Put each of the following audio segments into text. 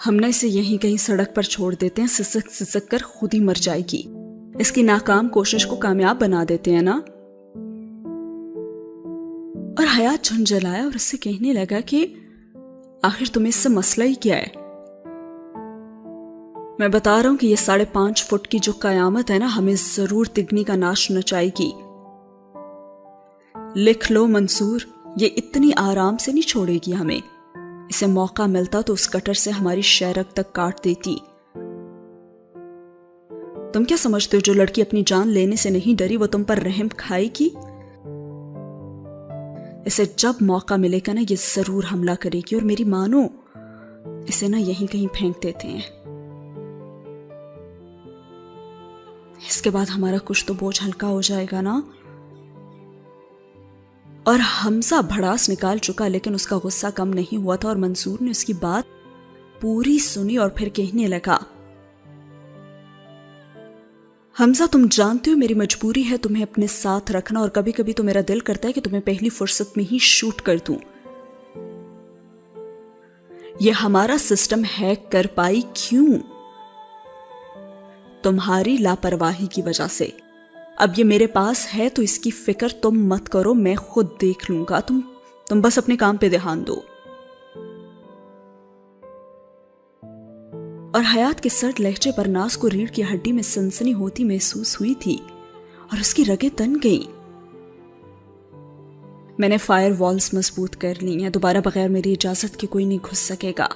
ہم نے اسے یہیں کہیں سڑک پر چھوڑ دیتے ہیں, سسک سسک کر خود ہی مر جائے گی. اس کی ناکام کوشش کو کامیاب بنا دیتے ہیں نا. اور حیات جھنجھلایا اور اس سے کہنے لگا کہ آخر تمہیں اس سے مسئلہ ہی کیا ہے؟ میں بتا رہا ہوں کہ یہ 5.5 فٹ کی جو قیامت ہے نا, ہمیں ضرور تگنی کا ناش نچائے گی. لکھ لو منصور, یہ اتنی آرام سے نہیں چھوڑے گی ہمیں. اسے موقع ملتا تو اس کٹر سے ہماری شیرک تک کاٹ دیتی. تم کیا سمجھتے ہو جو لڑکی اپنی جان لینے سے نہیں ڈری وہ تم پر رحم کھائے گی؟ اسے جب موقع ملے گا نا یہ ضرور حملہ کرے گی. اور میری مانو, اسے نا یہیں کہیں پھینک دیتے ہیں. اس کے بعد ہمارا کچھ تو بوجھ ہلکا ہو جائے گا نا. اور حمزہ بھڑاس نکال چکا لیکن اس کا غصہ کم نہیں ہوا تھا, اور منصور نے اس کی بات پوری سنی اور پھر کہنے لگا, حمزہ تم جانتے ہو میری مجبوری ہے تمہیں اپنے ساتھ رکھنا, اور کبھی کبھی تو میرا دل کرتا ہے کہ تمہیں پہلی فرصت میں ہی شوٹ کر دوں. یہ ہمارا سسٹم ہیک کر پائی کیوں؟ تمہاری لاپرواہی کی وجہ سے. اب یہ میرے پاس ہے تو اس کی فکر تم مت کرو, میں خود دیکھ لوں گا. تم بس اپنے کام پہ دھیان دو. اور حیات کے سرد لہجے پر ناز کو ریڑھ کی ہڈی میں سنسنی ہوتی محسوس ہوئی تھی اور اس کی رگیں تن گئیں. میں نے فائر والز مضبوط کر لی ہیں, دوبارہ بغیر میری اجازت کے کوئی نہیں گھس سکے گا.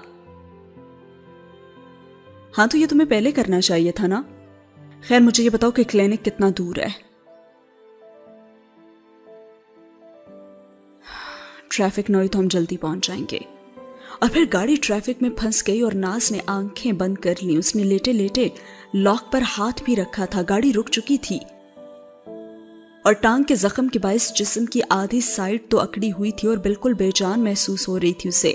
ہاں تو یہ تمہیں پہلے کرنا چاہیے تھا نا. خیر مجھے یہ بتاؤ کہ کلینک کتنا دور ہے؟ ٹریفک نہ ہوئی تو ہم جلدی پہنچ جائیں گے. اور پھر گاڑی ٹریفک میں پھنس گئی اور ناز نے آنکھیں بند کر لیں. اس نے لیٹے لیٹے لاک پر ہاتھ بھی رکھا تھا. گاڑی رک چکی تھی اور ٹانگ کے زخم کے باعث جسم کی آدھی سائیڈ تو اکڑی ہوئی تھی اور بالکل بے جان محسوس ہو رہی تھی اسے.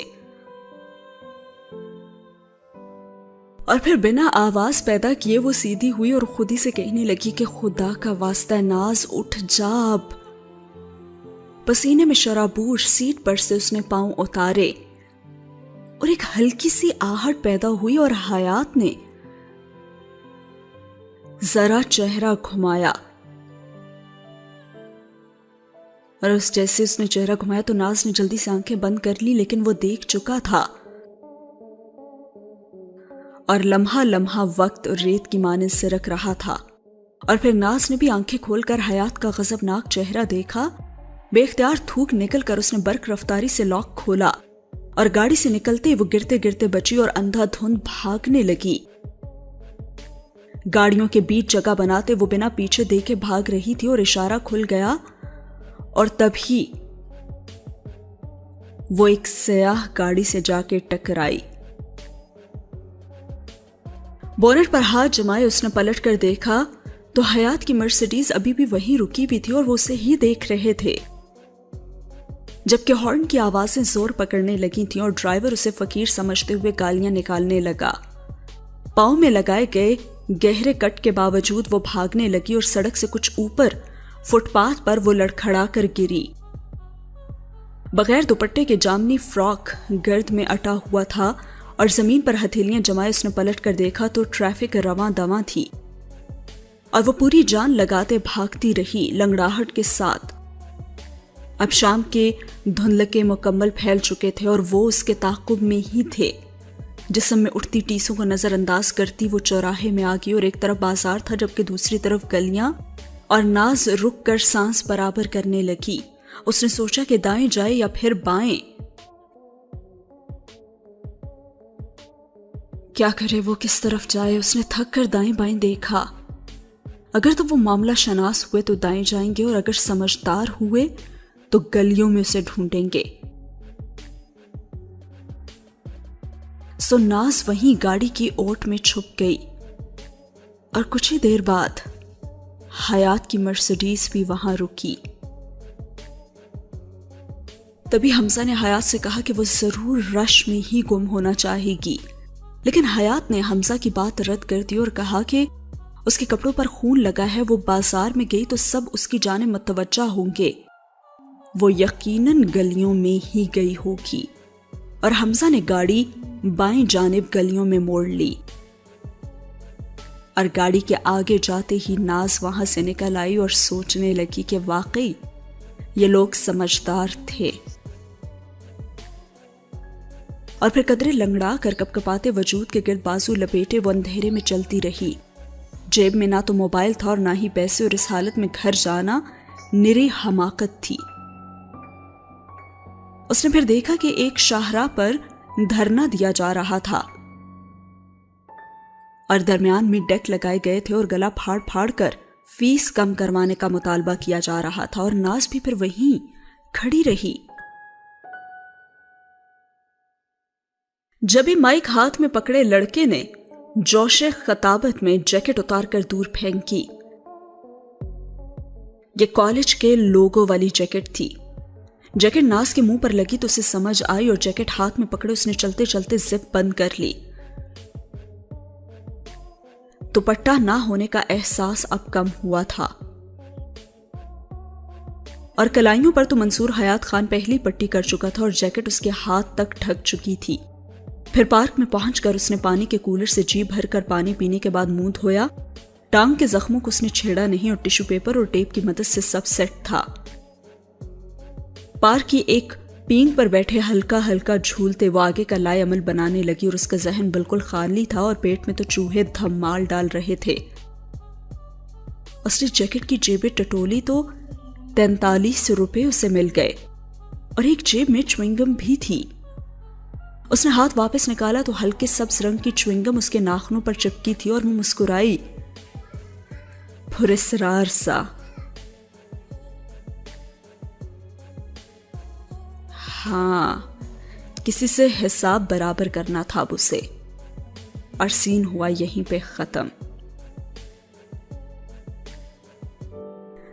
اور پھر بنا آواز پیدا کیے وہ سیدھی ہوئی اور خود ہی سے کہنے لگی کہ خدا کا واسطہ ناز اٹھ جا اب. پسینے میں شرابور سیٹ پر سے اس نے پاؤں اتارے اور ایک ہلکی سی آہٹ پیدا ہوئی اور حیات نے ذرا چہرہ گھمایا اور جیسے اس نے چہرہ گھمایا تو ناز نے جلدی سے آنکھیں بند کر لی, لیکن وہ دیکھ چکا تھا اور لمحہ لمحہ وقت ریت کی مانند سرک رہا تھا. اور پھر ناز نے بھی آنکھیں کھول کر حیات کا غضبناک چہرہ دیکھا. بے اختیار تھوک نکل کر اس نے برق رفتاری سے لاک کھولا اور گاڑی سے نکلتے وہ گرتے گرتے بچی اور اندھا دھند بھاگنے لگی. گاڑیوں کے بیچ جگہ بناتے وہ بنا پیچھے دیکھے بھاگ رہی تھی اور اشارہ کھل گیا اور تبھی وہ ایک سیاہ گاڑی سے جا کے ٹکرائی. بونٹ پر ہاتھ جمائے اس نے پلٹ کر دیکھا تو حیات کی مرسیڈیز ابھی بھی وہیں رکی بھی تھی اور وہ اسے ہی دیکھ رہے تھے. جبکہ ہارن کی آوازیں زور پکڑنے لگی تھیں اور ڈرائیور اسے فقیر سمجھتے ہوئے گالیاں نکالنے لگا. پاؤں میں لگائے گئے گہرے کٹ کے باوجود وہ بھاگنے لگی اور سڑک سے کچھ اوپر فٹ پاتھ پر وہ لڑکھڑا کر گری. بغیر دوپٹے کے جامنی فراک گرد میں اٹا ہوا تھا اور زمین پر ہتھیلیاں جمائے اس نے پلٹ کر دیکھا تو ٹریفک رواں دواں تھی اور وہ پوری جان لگاتے بھاگتی رہی لنگڑاہٹ کے ساتھ. اب شام کے دھندلکے مکمل پھیل چکے تھے اور وہ اس کے تعاقب میں ہی تھے. جسم میں اٹھتی ٹیسوں کو نظر انداز کرتی وہ چوراہے میں آ گئی اور ایک طرف بازار تھا جبکہ دوسری طرف گلیاں اور ناز رک کر سانس برابر کرنے لگی. اس نے سوچا کہ دائیں جائے یا پھر بائیں. کیا کرے وہ کس طرف جائے؟ اس نے تھک کر دائیں بائیں دیکھا. اگر تو وہ معاملہ شناس ہوئے تو دائیں جائیں گے اور اگر سمجھدار ہوئے تو گلیوں میں اسے ڈھونڈیں گے. سو ناز وہیں گاڑی کی اوٹ میں چھپ گئی اور کچھ ہی دیر بعد حیات کی مرسیڈیز بھی وہاں رکی. تبھی حمزہ نے حیات سے کہا کہ وہ ضرور رش میں ہی گم ہونا چاہے گی، لیکن حیات نے حمزہ کی بات رد کر دی اور کہا کہ اس کے کپڑوں پر خون لگا ہے، وہ بازار میں گئی تو سب اس کی جانب متوجہ ہوں گے، وہ یقیناً گلیوں میں ہی گئی ہوگی. اور حمزہ نے گاڑی بائیں جانب گلیوں میں موڑ لی، اور گاڑی کے آگے جاتے ہی ناز وہاں سے نکل آئی اور سوچنے لگی کہ واقعی یہ لوگ سمجھدار تھے، اور پھر قدرے لنگڑا کر کپکپاتے وجود کے گرد بازو لپیٹے وہ اندھیرے میں چلتی رہی۔ جیب میں نہ تو موبائل تھا اور نہ ہی پیسے، اور اس حالت میں گھر جانا نری حماقت تھی۔ اس نے پھر دیکھا کہ ایک شاہراہ پر دھرنا دیا جا رہا تھا اور درمیان میں ڈیک لگائے گئے تھے اور گلا پھاڑ پھاڑ کر فیس کم کروانے کا مطالبہ کیا جا رہا تھا، اور ناز بھی پھر وہیں کھڑی رہی۔ جبھی مائک ہاتھ میں پکڑے لڑکے نے جوش خطابت میں جیکٹ اتار کر دور پھینکی۔ یہ کالج کے لوگو والی جیکٹ تھی۔ جیکٹ ناز کے منہ پر لگی تو اسے سمجھ آئی اور جیکٹ ہاتھ میں پکڑے اس نے چلتے چلتے زپ بند کر لی۔ دوپٹہ نہ ہونے کا احساس اب کم ہوا تھا، اور کلائیوں پر تو منصور حیات خان پہلی پٹی کر چکا تھا اور جیکٹ اس کے ہاتھ تک ڈھک چکی تھی۔ پھر پارک میں پہنچ کر اس نے پانی کے کولر سے جی بھر کر پانی پینے کے بعد منہ دھویا۔ ٹانگ کے زخموں کو اس نے چھیڑا نہیں اور ٹیشو پیپر اور ٹیپ کی مدد سے سب سیٹ تھا۔ پارک کی ایک پینگ پر بیٹھے ہلکا ہلکا جھولتے وہ آگے کا لائے عمل بنانے لگی، اور اس کا ذہن بالکل خالی تھا اور پیٹ میں تو چوہے دھمال ڈال رہے تھے۔ اس نے جیکٹ کی جیبیں ٹٹولی تو 43 روپے اسے مل گئے، اور ایک جیب میں چوئنگم بھی تھی۔ اس نے ہاتھ واپس نکالا تو ہلکے سبز رنگ کی چوئنگم اس کے ناخنوں پر چپکی تھی، اور وہ مسکرائی پراسرار سا۔ ہاں، کسی سے حساب برابر کرنا تھا اب اسے، اور سین ہوا یہیں پہ ختم۔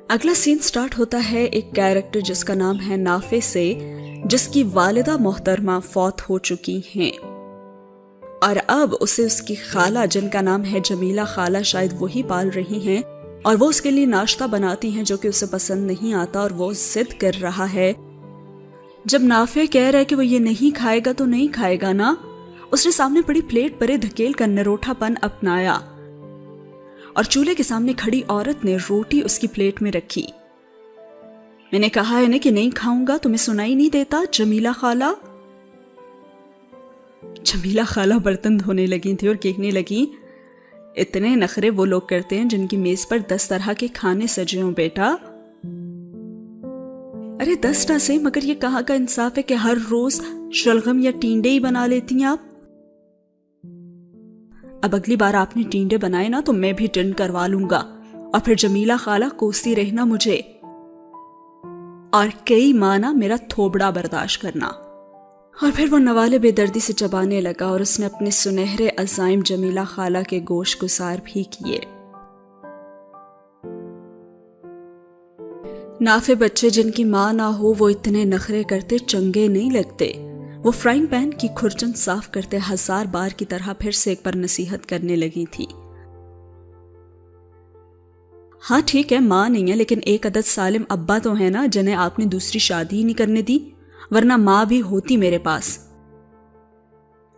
اگلا سین سٹارٹ ہوتا ہے ایک کیریکٹر جس کا نام ہے نافع سے، جس کی والدہ محترمہ فوت ہو چکی ہیں، اور اب اسے اس کی خالہ جن کا نام ہے جمیلہ خالہ شاید وہی پال رہی ہیں، اور وہ اس کے لیے ناشتہ بناتی ہیں جو کہ اسے پسند نہیں آتا، اور وہ ضد کر رہا ہے۔ جب نافع کہہ رہا ہے کہ وہ یہ نہیں کھائے گا تو نہیں کھائے گا نا، اس نے سامنے پڑی پلیٹ پرے دھکیل کر نروٹھا پن اپنایا، اور چولہے کے سامنے کھڑی عورت نے روٹی اس کی پلیٹ میں رکھی۔ میں نے کہا ہے نا کہ نہیں کھاؤں گا، تمہیں سنائی نہیں دیتا جمیلہ خالہ؟ جمیلہ خالہ برتن دھونے لگی تھی اور کہنے لگی، اتنے نخرے وہ لوگ کرتے ہیں جن کی میز پر 10 طرح کے کھانے سجے ہوں بیٹا۔ ارے 10 نہ سے، مگر یہ کہاں کا انصاف ہے کہ ہر روز شلغم یا ٹینڈے ہی بنا لیتی ہیں آپ؟ اب اگلی بار آپ نے ٹینڈے بنائے نا تو میں بھی ٹن کروا لوں گا، اور پھر جمیلہ خالہ کوستی رہنا مجھے، اور کئی مانا میرا تھوبڑا برداشت کرنا۔ اور پھر وہ نوالے بے دردی سے چبانے لگا، اور اس نے اپنے سنہرے عزائم جمیلہ خالہ کے گوشت گسار بھی کیے۔ نافع بچے جن کی ماں نہ ہو وہ اتنے نخرے کرتے چنگے نہیں لگتے۔ وہ فرائنگ پین کی کھرچن صاف کرتے 1000 بار کی طرح پھر سے ایک بار نصیحت کرنے لگی تھی۔ ہاں ٹھیک ہے، ماں نہیں ہے، لیکن ایک عدد سالم ابا تو ہے نا جنہیں آپ نے دوسری شادی ہی نہیں کرنے دی، ورنہ ماں بھی ہوتی میرے پاس۔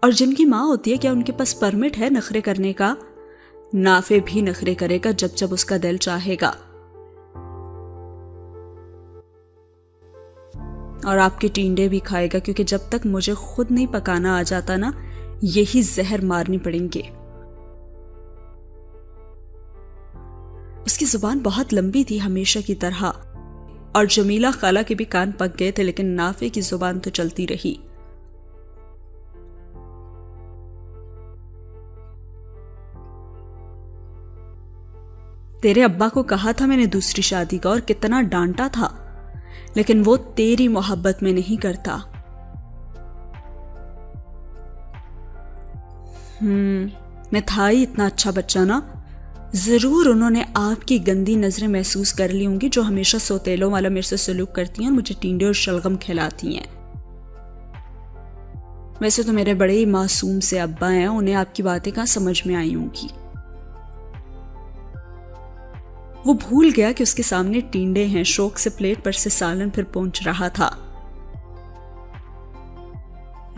اور جن کی ماں ہوتی ہے کیا ان کے پاس پرمٹ ہے نخرے کرنے کا؟ نافع بھی نخرے کرے گا جب جب اس کا دل چاہے گا، اور آپ کے ٹینڈے بھی کھائے گا، کیونکہ جب تک مجھے خود نہیں پکانا آ جاتا نا، یہی زہر مارنی پڑیں گے۔ اس کی زبان بہت لمبی تھی ہمیشہ کی طرح، اور جمیلہ خالہ کے بھی کان پک گئے تھے، لیکن نافع کی زبان تو چلتی رہی۔ تیرے ابا کو کہا تھا میں نے دوسری شادی کا، اور کتنا ڈانٹا تھا، لیکن وہ تیری محبت میں نہیں کرتا۔ میں تھا ہی اتنا اچھا بچہ نا، ضرور انہوں نے آپ کی گندی نظریں محسوس کر لی ہوں گی جو ہمیشہ سوتیلوں والا میرے سے سلوک کرتی ہیں اور مجھے ٹینڈے اور شلغم کھلاتی ہیں۔ ویسے تو میرے بڑے ہی معصوم سے ابا ہیں، انہیں آپ کی باتیں کہاں سمجھ میں آئی ہوں گی۔ وہ بھول گیا کہ اس کے سامنے ٹینڈے ہیں، شوق سے پلیٹ پر سے سالن پھر پہنچ رہا تھا۔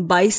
22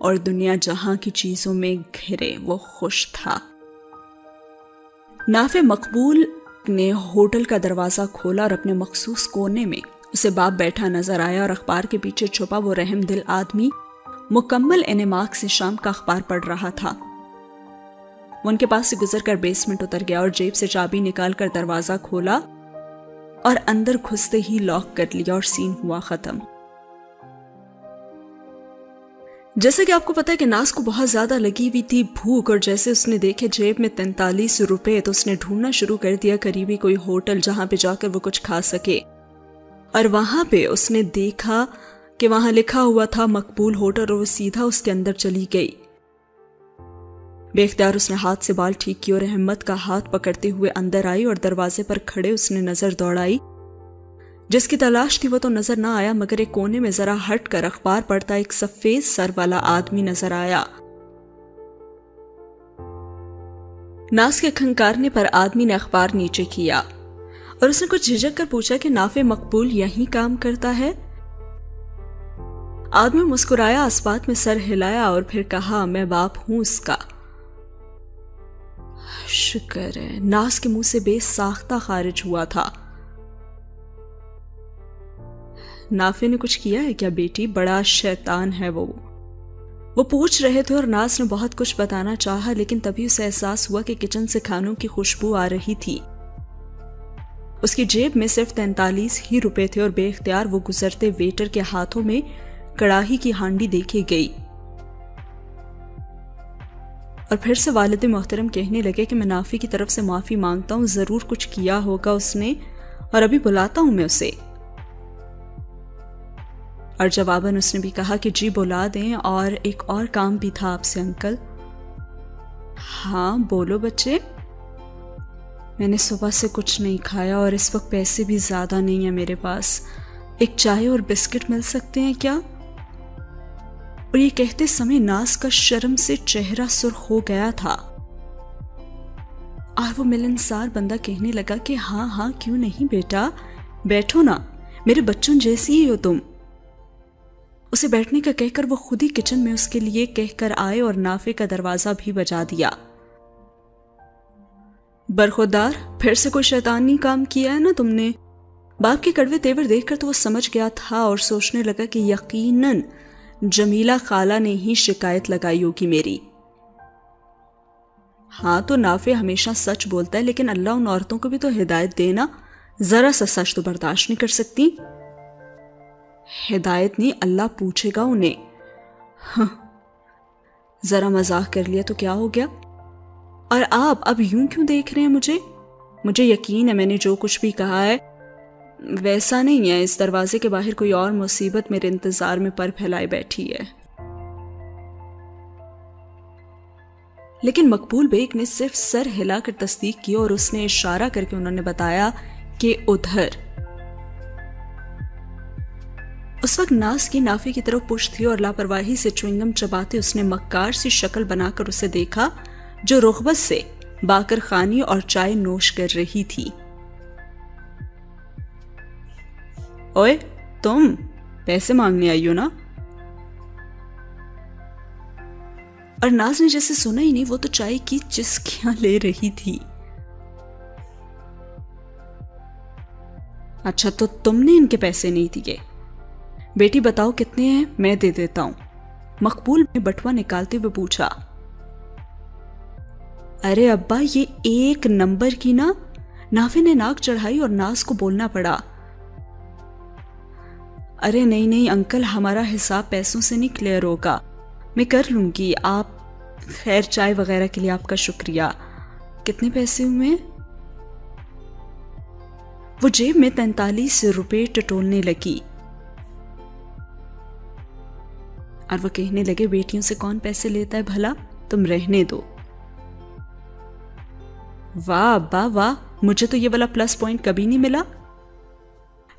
اور دنیا جہاں کی چیزوں میں گھرے وہ خوش تھا۔ نافع مقبول نے ہوٹل کا دروازہ کھولا اور اپنے مخصوص کونے میں اسے باپ بیٹھا نظر آیا اور اخبار کے پیچھے چھپا وہ رحم دل آدمی مکمل انعماق سے شام کا اخبار پڑھ رہا تھا۔ وہ ان کے پاس سے گزر کر بیسمنٹ اتر گیا اور جیب سے چابی نکال کر دروازہ کھولا اور اندر گھستے ہی لاک کر لیا اور سین ہوا ختم۔ جیسے کہ آپ کو پتا ہے کہ ناز کو بہت زیادہ لگی ہوئی تھی بھوک، اور جیسے اس نے دیکھے جیب میں 43 روپے تو اس نے ڈھونڈنا شروع کر دیا قریبی کوئی ہوٹل جہاں پہ جا کر وہ کچھ کھا سکے، اور وہاں پہ اس نے دیکھا کہ وہاں لکھا ہوا تھا مقبول ہوٹل، اور وہ سیدھا اس کے اندر چلی گئی۔ بے اختیار اس نے ہاتھ سے بال ٹھیک کی اور احمد کا ہاتھ پکڑتے ہوئے اندر آئی اور دروازے پر کھڑے اس نے نظر دوڑائی۔ جس کی تلاش تھی وہ تو نظر نہ آیا، مگر ایک کونے میں ذرا ہٹ کر اخبار پڑھتا ایک سفید سر والا آدمی نظر آیا۔ ناز کے کھنکارنے پر آدمی نے اخبار نیچے کیا اور اس نے کچھ جھجک کر پوچھا کہ نافع مقبول یہیں کام کرتا ہے؟ آدمی مسکرایا، اسبات میں سر ہلایا اور پھر کہا، میں باپ ہوں اس کا۔ شکر ہے، ناز کے منہ سے بے ساختہ خارج ہوا تھا۔ نافع نے کچھ کیا ہے کیا بیٹی؟ بڑا شیطان ہے وہ پوچھ رہے تھے اور ناز نے بہت کچھ بتانا چاہا، لیکن تبھی اسے احساس ہوا کہ کچن سے کھانوں کی خوشبو آ رہی تھی۔ اس کی جیب میں صرف 43 ہی روپے تھے اور بے اختیار وہ گزرتے ویٹر کے ہاتھوں میں کڑاہی کی ہانڈی دیکھی گئی، اور پھر سے والد محترم کہنے لگے کہ میں نافع کی طرف سے معافی مانگتا ہوں، ضرور کچھ کیا ہوگا اس نے اور ابھی بلاتا ہوں میں اسے۔ اور جواباً اس نے بھی کہا کہ جی بلا دیں، اور ایک اور کام بھی تھا آپ سے انکل۔ ہاں بولو بچے۔ میں نے صبح سے کچھ نہیں کھایا اور اس وقت پیسے بھی زیادہ نہیں ہیں میرے پاس، ایک چائے اور بسکٹ مل سکتے ہیں کیا؟ اور یہ کہتے سمے ناز کا شرم سے چہرہ سرخ ہو گیا تھا، اور وہ ملنسار بندہ کہنے لگا کہ ہاں ہاں کیوں نہیں بیٹا، بیٹھو نا، میرے بچوں جیسی ہی ہو تم۔ اسے بیٹھنے کا کہہ کر وہ خود ہی کچن میں اس کے لیے کہہ کر آئے اور نافع کا دروازہ بھی بجا دیا۔ برخودار، پھر سے کوئی شیطانی کام کیا ہے نا تم نے؟ باپ کے کڑوے تیور دیکھ کر تو وہ سمجھ گیا تھا اور سوچنے لگا کہ یقیناً جمیلہ خالہ نے ہی شکایت لگائی ہوگی میری۔ ہاں تو نافع ہمیشہ سچ بولتا ہے، لیکن اللہ ان عورتوں کو بھی تو ہدایت دینا، ذرا سا سچ تو برداشت نہیں کر سکتی۔ ہدایت نہیں، اللہ پوچھے گا انہیں۔ ذرا مزاق کر لیا تو کیا ہو گیا؟ اور آپ اب یوں کیوں دیکھ رہے ہیں مجھے یقین ہے میں نے جو کچھ بھی کہا ہے ویسا نہیں ہے، اس دروازے کے باہر کوئی اور مصیبت میرے انتظار میں پر پھیلائے بیٹھی ہے۔ لیکن مقبول بیگ نے صرف سر ہلا کر تصدیق کی اور اس نے اشارہ کر کے انہوں نے بتایا کہ ادھر۔ اس وقت ناز کی نافع کی طرف پشت تھی اور لاپرواہی سے چوئنگم چباتے اس نے مکار سی شکل بنا کر اسے دیکھا جو رغبت سے باکر خانی اور چائے نوش کر رہی تھی۔ اوئے تم پیسے مانگنے آئی ہو نا؟ اور ناز نے جیسے سنا ہی نہیں، وہ تو چائے کی چسکیاں لے رہی تھی۔ اچھا تو تم نے ان کے پیسے نہیں دیے؟ بیٹی بتاؤ کتنے ہیں، میں دے دیتا ہوں۔ مقبول نے بٹوا نکالتے ہوئے پوچھا۔ ارے ابا یہ ایک نمبر کی نا؟ نافع نے ناک چڑھائی اور ناز کو بولنا پڑا۔ ارے نہیں انکل، ہمارا حساب پیسوں سے نہیں کلیئر ہوگا، میں کر لوں گی۔ آپ خیر چائے وغیرہ کے لیے آپ کا شکریہ۔ کتنے پیسے ہوئے؟ وہ جیب میں 43 روپے ٹٹولنے لگی اور وہ کہنے لگے بیٹیوں سے کون پیسے لیتا ہے بھلا، تم رہنے دو۔ واہ ابا واہ، مجھے تو یہ والا پلس پوائنٹ کبھی نہیں ملا۔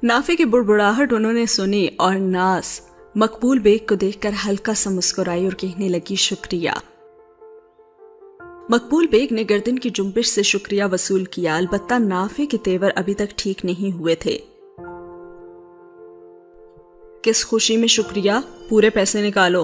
نافع کی بڑبڑاہٹ انہوں نے سنی اور ناز مقبول بیگ کو دیکھ کر ہلکا سا مسکرائی اور کہنے لگی شکریہ۔ مقبول بیگ نے گردن کی جنبش سے شکریہ وصول کیا، البتہ نافع کے تیور ابھی تک ٹھیک نہیں ہوئے تھے۔ کس خوشی میں شکریہ؟ پورے پیسے نکالو۔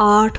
8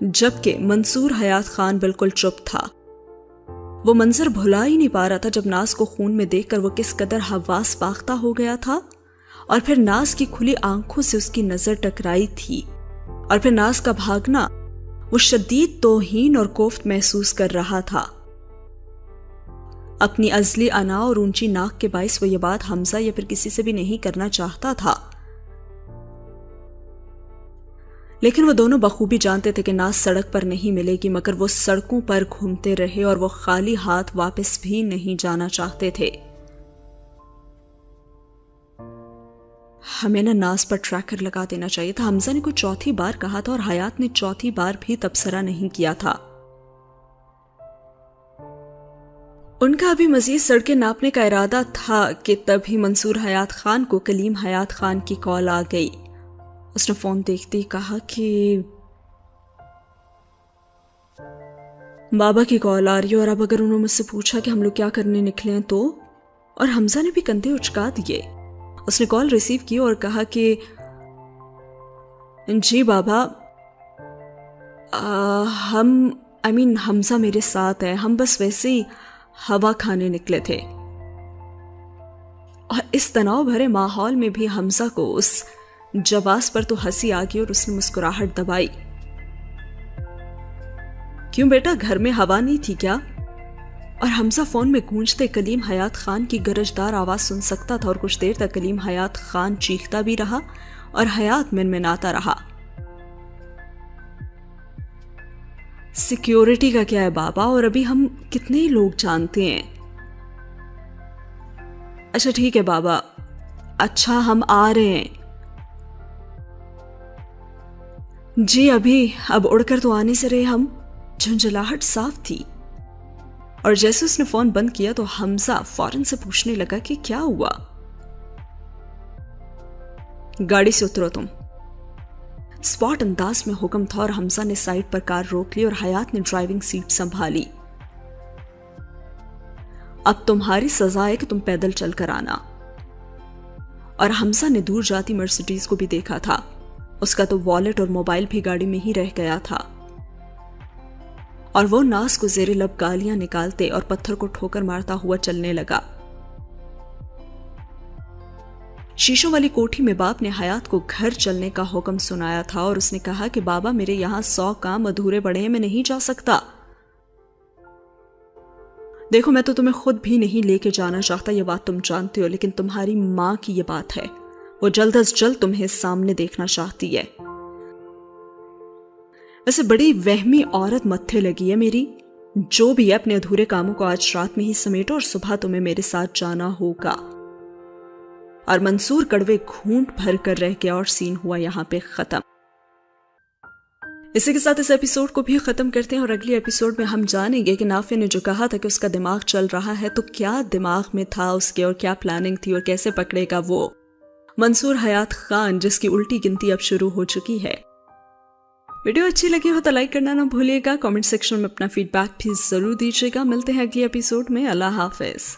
جبکہ منصور حیات خان بالکل چپ تھا۔ وہ منظر بھلا ہی نہیں پا رہا تھا جب ناز کو خون میں دیکھ کر وہ کس قدر حواس باختہ ہو گیا تھا، اور پھر ناز کی کھلی آنکھوں سے اس کی نظر ٹکرائی تھی، اور پھر ناز کا بھاگنا۔ وہ شدید توہین اور کوفت محسوس کر رہا تھا۔ اپنی ازلی انا اور اونچی ناک کے باعث وہ یہ بات حمزہ یا پھر کسی سے بھی نہیں کرنا چاہتا تھا، لیکن وہ دونوں بخوبی جانتے تھے کہ ناز سڑک پر نہیں ملے گی، مگر وہ سڑکوں پر گھومتے رہے اور وہ خالی ہاتھ واپس بھی نہیں جانا چاہتے تھے۔ ہمیں ناز پر ٹریکر لگا دینا چاہیے تھا، حمزہ نے کوئی چوتھی بار کہا تھا، اور حیات نے چوتھی بار بھی تبصرہ نہیں کیا تھا۔ ان کا ابھی مزید سڑکیں ناپنے کا ارادہ تھا کہ تبھی منصور حیات خان کو کلیم حیات خان کی کال آ گئی۔ اس نے فون دیکھتے ہی کہا کہ بابا کی کال آ رہی ہے، اور اب اگر انہوں مجھ سے پوچھا کہ ہم لوگ کیا کرنے نکلے ہیں تو؟ اور حمزہ نے بھی کندھے اچکا دیے۔ اس نے کال ریسیو کی اور کہا کہ جی بابا، حمزہ میرے ساتھ ہے، ہم بس ویسے ہی ہوا کھانے نکلے تھے۔ اور اس تناؤ بھرے ماحول میں بھی حمزہ کو اس جواز پر تو ہنسی آ گئی اور اس نے مسکراہٹ دبائی۔ کیوں بیٹا، گھر میں ہوا نہیں تھی کیا؟ اور حمزہ فون میں گونجتے کلیم حیات خان کی گرجدار آواز سن سکتا تھا، اور کچھ دیر تک کلیم حیات خان چیختا بھی رہا اور حیات منمناتا رہا۔ سیکیورٹی کا کیا ہے بابا، اور ابھی ہم کتنے ہی لوگ جانتے ہیں۔ اچھا ٹھیک ہے بابا، اچھا ہم آ رہے ہیں۔ جی اب اڑ کر تو آنے سے رہے ہم۔ جھنجھلاہٹ صاف تھی، اور جیسے اس نے فون بند کیا تو حمزہ فوراً سے پوچھنے لگا کہ کیا ہوا۔ گاڑی سے اترو تم، اسپاٹ انداز میں حکم تھا، اور حمزہ نے سائڈ پر کار روک لی اور حیات نے ڈرائیونگ سیٹ سنبھالی۔ اب تمہاری سزا ہے کہ تم پیدل چل کر آنا۔ اور حمزہ نے دور جاتی مرسیڈیز کو بھی دیکھا تھا، اس کا تو والیٹ اور موبائل بھی گاڑی میں ہی رہ گیا تھا، اور وہ ناز کو زیر لب گالیاں نکالتے اور پتھر کو ٹھوکر مارتا ہوا چلنے لگا۔ شیشوں والی کوٹھی میں باپ نے حیات کو گھر چلنے کا حکم سنایا تھا، اور اس نے کہا کہ بابا میرے یہاں 100 کام ادھورے پڑے ہیں، میں نہیں جا سکتا۔ دیکھو میں تو تمہیں خود بھی نہیں لے کے جانا چاہتا، یہ بات تم جانتے ہو، لیکن تمہاری ماں کی یہ بات ہے، وہ جلد از جلد تمہیں سامنے دیکھنا چاہتی ہے۔ ویسے بڑی وہمی عورت متھے لگی ہے میری، جو بھی ہے اپنے ادھورے کاموں کو آج رات میں ہی سمیٹو، اور صبح تمہیں میرے ساتھ جانا ہوگا۔ اور منصور کڑوے گھونٹ بھر کر رہ گیا، اور سین ہوا یہاں پہ ختم۔ اسی کے ساتھ اس ایپیسوڈ کو بھی ختم کرتے ہیں، اور اگلی ایپیسوڈ میں ہم جانیں گے کہ نافع نے جو کہا تھا کہ اس کا دماغ چل رہا ہے، تو کیا دماغ میں تھا اس کے، اور کیا پلاننگ تھی، اور کیسے پکڑے گا وہ منصور حیات خان، جس کی الٹی گنتی اب شروع ہو چکی ہے۔ ویڈیو اچھی لگی ہو تو لائک کرنا نہ بھولیے گا، کامنٹ سیکشن میں اپنا فیڈ بیک بھی ضرور دیجیے گا۔ ملتے ہیں اگلی ایپیسوڈ میں، اللہ حافظ۔